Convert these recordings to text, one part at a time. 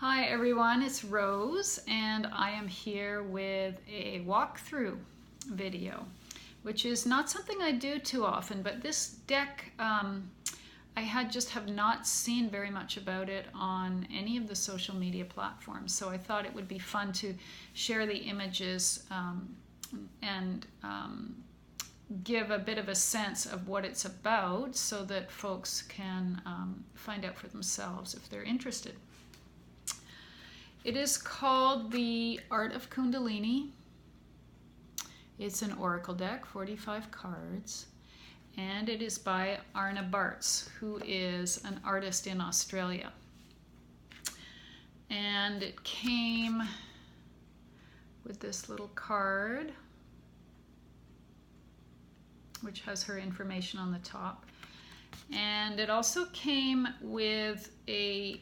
Hi everyone, it's Rose and I am here with a walkthrough video, which is not something I do too often, but this deck I just have not seen very much about it on any of the social media platforms, so I thought it would be fun to share the images and give a bit of a sense of what it's about so that folks can find out for themselves if they're interested. It is called The Art of Kundalini. It's an oracle deck, 45 cards, and it is by Arna Baartz, who is an artist in Australia. And it came with this little card, which has her information on the top. And it also came with a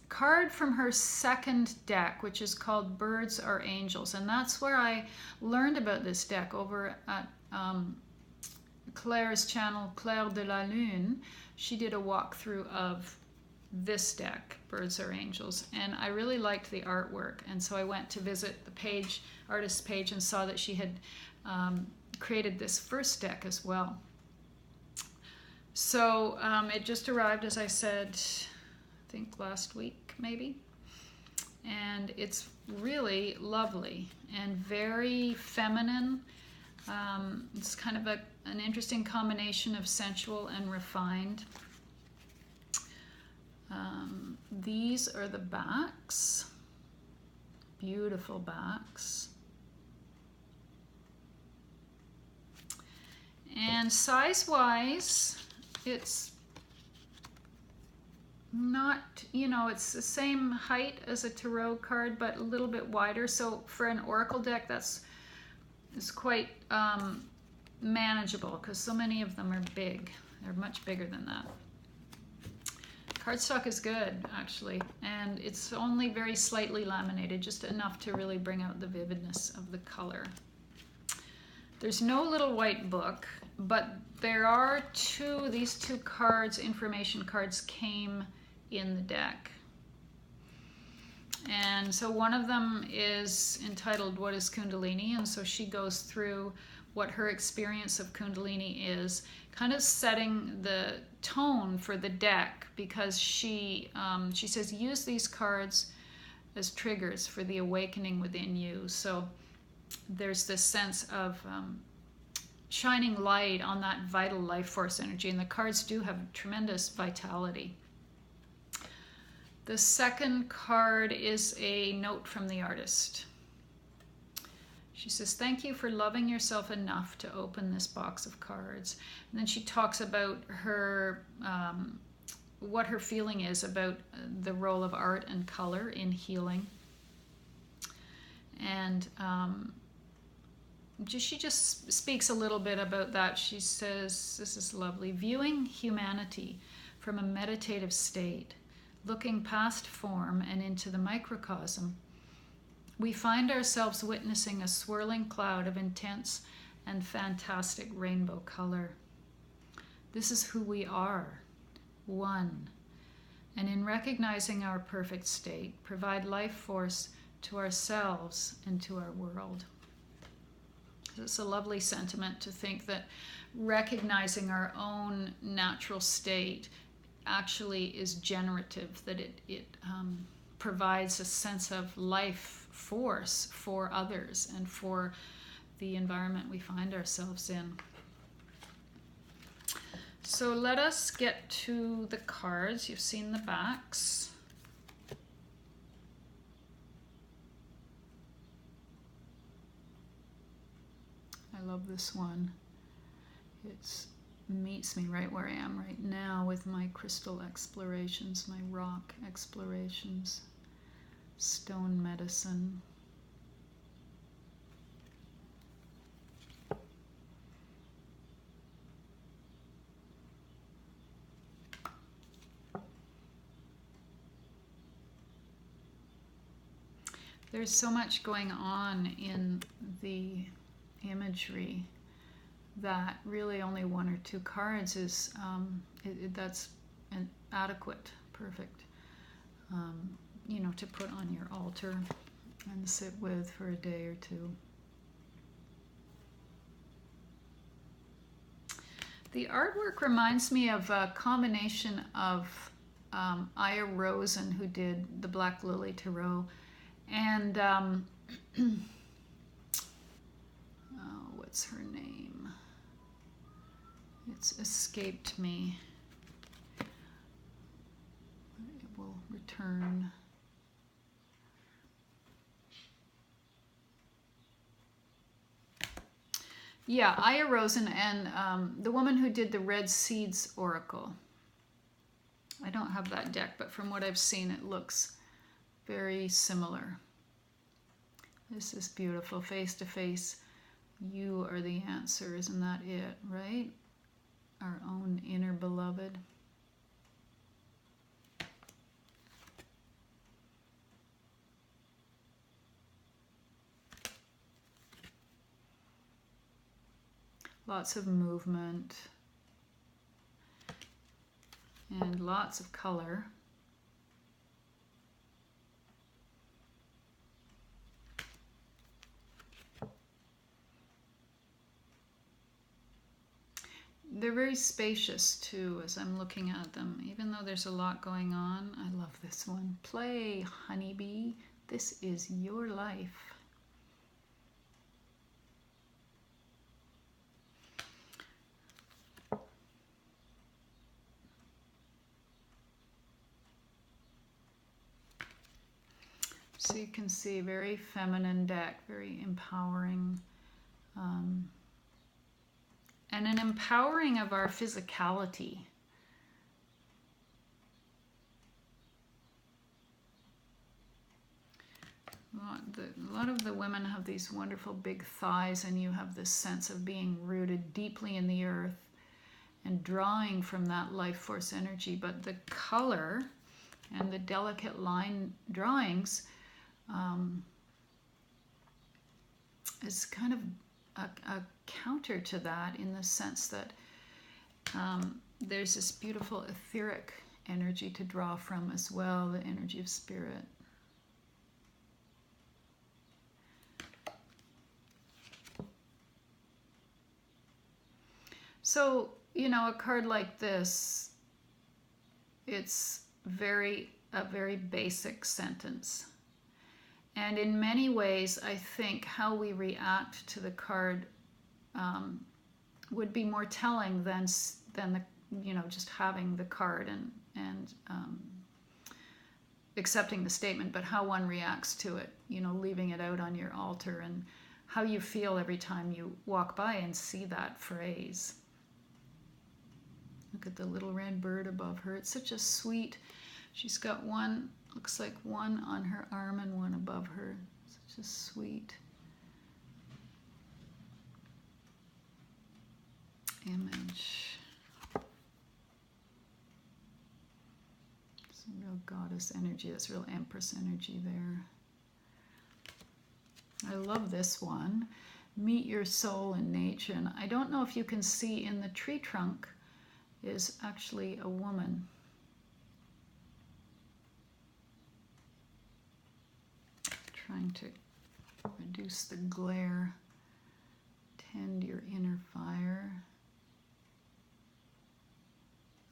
card from her second deck, which is called Birds Are Angels, and that's where I learned about this deck over at Claire's channel, Claire de la Lune. She did a walkthrough of this deck, Birds Are Angels, and I really liked the artwork, and so I went to visit the page, artist's page, and saw that she had created this first deck as well. So it just arrived, as I said, I think last week maybe, and it's really lovely and very feminine. It's kind of an interesting combination of sensual and refined. These are the backs, beautiful backs, and size-wise it's not, it's the same height as a tarot card, but a little bit wider. So for an oracle deck, it's quite manageable because so many of them are big. They're much bigger than that. Cardstock is good, actually, and it's only very slightly laminated, just enough to really bring out the vividness of the color. There's no little white book, but there are these two cards, information cards, came in the deck. And so one of them is entitled What is Kundalini? And so she goes through what her experience of Kundalini is, kind of setting the tone for the deck, because she says use these cards as triggers for the awakening within you. So there's this sense of shining light on that vital life force energy, and the cards do have tremendous vitality. The second card is a note from the artist. She says, thank you for loving yourself enough to open this box of cards. And then she talks about her, what her feeling is about the role of art and color in healing. And she just speaks a little bit about that. She says, this is lovely, viewing humanity from a meditative state, looking past form and into the microcosm, we find ourselves witnessing a swirling cloud of intense and fantastic rainbow color. This is who we are, one. And in recognizing our perfect state, provide life force to ourselves and to our world. It's a lovely sentiment to think that recognizing our own natural state actually is generative, that it provides a sense of life force for others and for the environment we find ourselves in. So let us get to the cards. You've seen the backs. I love this one. It's meets me right where I am right now with my crystal explorations, my rock explorations, stone medicine. There's so much going on in the imagery that really only one or two cards is that's an adequate, perfect. you know, to put on your altar and sit with for a day or two. The artwork reminds me of a combination of Aya Rosen, who did the Black Lily Tarot, and what's her name? It's escaped me. It will return. Yeah, Aya Rosen and the woman who did the Red Seeds Oracle. I don't have that deck, but from what I've seen, it looks very similar. This is beautiful. Face to face, you are the answer. Isn't that it, right? Our own inner beloved. Lots of movement and lots of color. They're very spacious too as I'm looking at them, even though there's a lot going on. I love this one. Play, honeybee. This is your life. So you can see very feminine deck, very empowering. And an empowering of our physicality. A lot of the women have these wonderful big thighs, and you have this sense of being rooted deeply in the earth and drawing from that life force energy. But the color and the delicate line drawings is kind of a counter to that, in the sense that there's this beautiful etheric energy to draw from as well, the energy of spirit. So, you know, a card like this, it's a very basic sentence. And in many ways, I think how we react to the card would be more telling than the, you know, just having the card and accepting the statement, but how one reacts to it, you know, leaving it out on your altar, and how you feel every time you walk by and see that phrase. Look at the little red bird above her. It's such a sweet, she's got one, looks like one on her arm and one above her. Such a sweet image. It's a real goddess energy. That's real empress energy there. I love this one. Meet your soul in nature. And I don't know if you can see, in the tree trunk is actually a woman. Trying to reduce the glare. Tend your inner fire.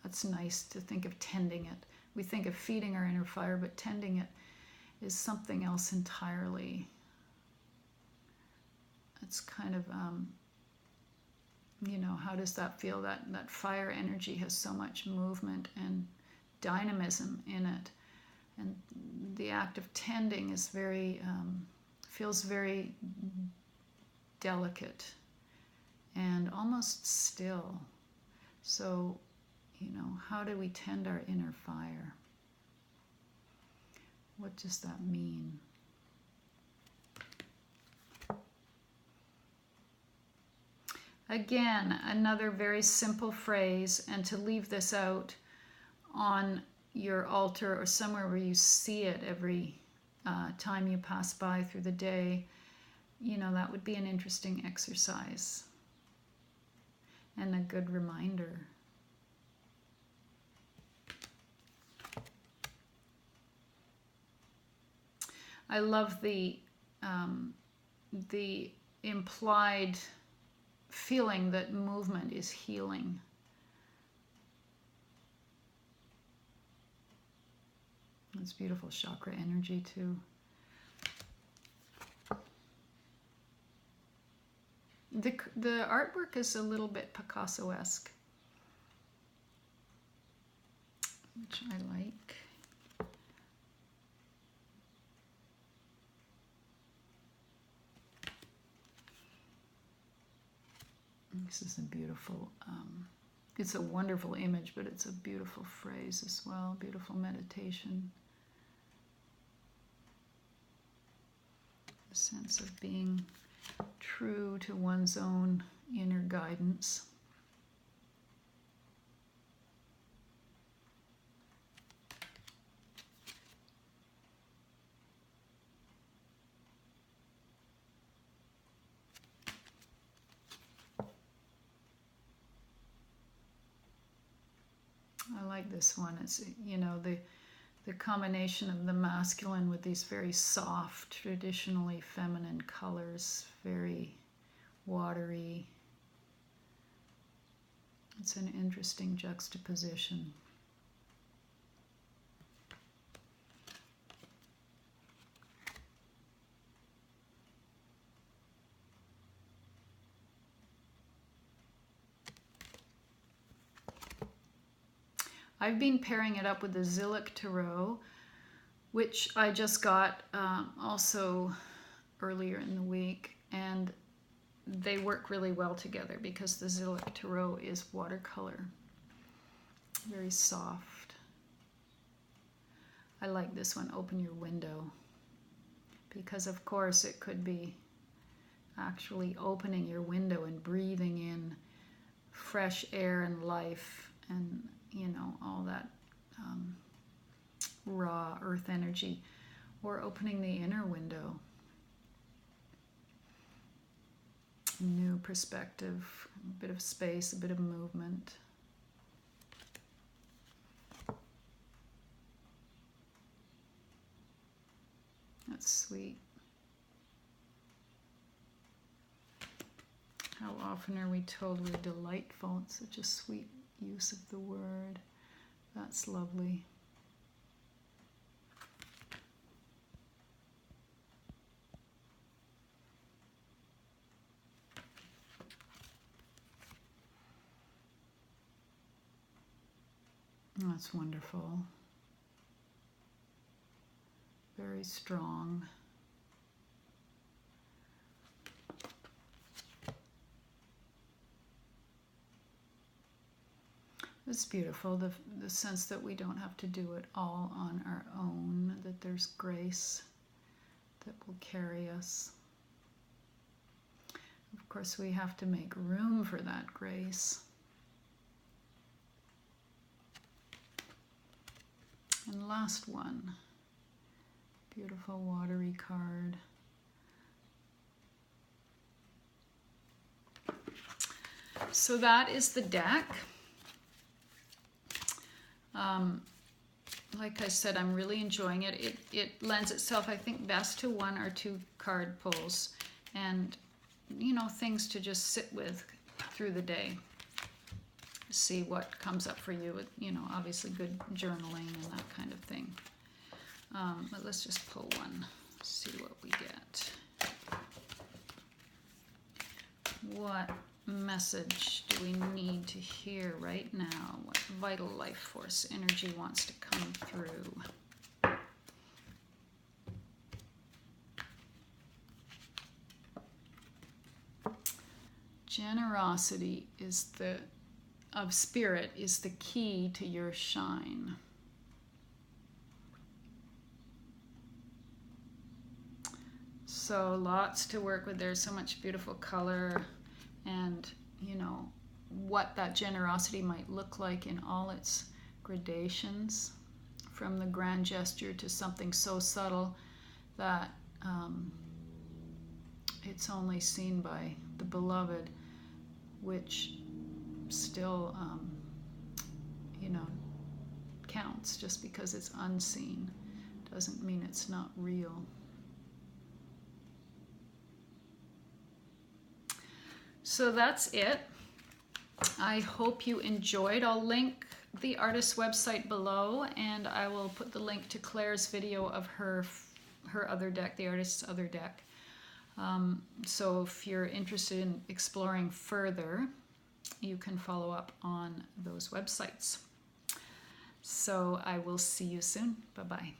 That's nice to think of tending it. We think of feeding our inner fire, but tending it is something else entirely. It's kind of, you know, how does that feel? That fire energy has so much movement and dynamism in it. And the act of tending is very, feels very delicate and almost still. So, you know, how do we tend our inner fire? What does that mean? Again, another very simple phrase, and to leave this out on your altar or somewhere where you see it every time you pass by through the day, you know, that would be an interesting exercise and a good reminder. I love the implied feeling that movement is healing. It's beautiful chakra energy too. The artwork is a little bit Picasso-esque, which I like. This is a beautiful, it's a wonderful image, but it's a beautiful phrase as well, beautiful meditation. A sense of being true to one's own inner guidance. I like this one. It's, you know, the combination of the masculine with these very soft, traditionally feminine colors, very watery. It's an interesting juxtaposition. I've been pairing it up with the Zillick Tarot, which I just got also earlier in the week, and they work really well together because the Zillick Tarot is watercolor, very soft. I like this one, Open Your Window, because of course it could be actually opening your window and breathing in fresh air and life and, you know, all that raw earth energy, or opening the inner window. New perspective, a bit of space, a bit of movement. That's sweet. How often are we told we're delightful? It's such a sweet use of the word. That's lovely. That's wonderful. Very strong. It's beautiful, the sense that we don't have to do it all on our own, that there's grace that will carry us. Of course, we have to make room for that grace. And last one, beautiful watery card. So that is the deck. Like I said, I'm really enjoying it. It lends itself, I think, best to 1 or 2 card pulls, and, you know, things to just sit with through the day. See what comes up for you. You know, obviously good journaling and that kind of thing. But let's just pull one, see what we get. What message do we need to hear right now? What vital life force energy wants to come through? Generosity of spirit is the key to your shine. So lots to work with. There's so much beautiful color, and, you know, what that generosity might look like in all its gradations, from the grand gesture to something so subtle that it's only seen by the beloved, which still, you know, counts. Just because it's unseen doesn't mean it's not real. So that's it. I hope you enjoyed. I'll link the artist's website below, and I will put the link to Claire's video of her other deck, the artist's other deck. So if you're interested in exploring further, you can follow up on those websites. So I will see you soon. Bye-bye.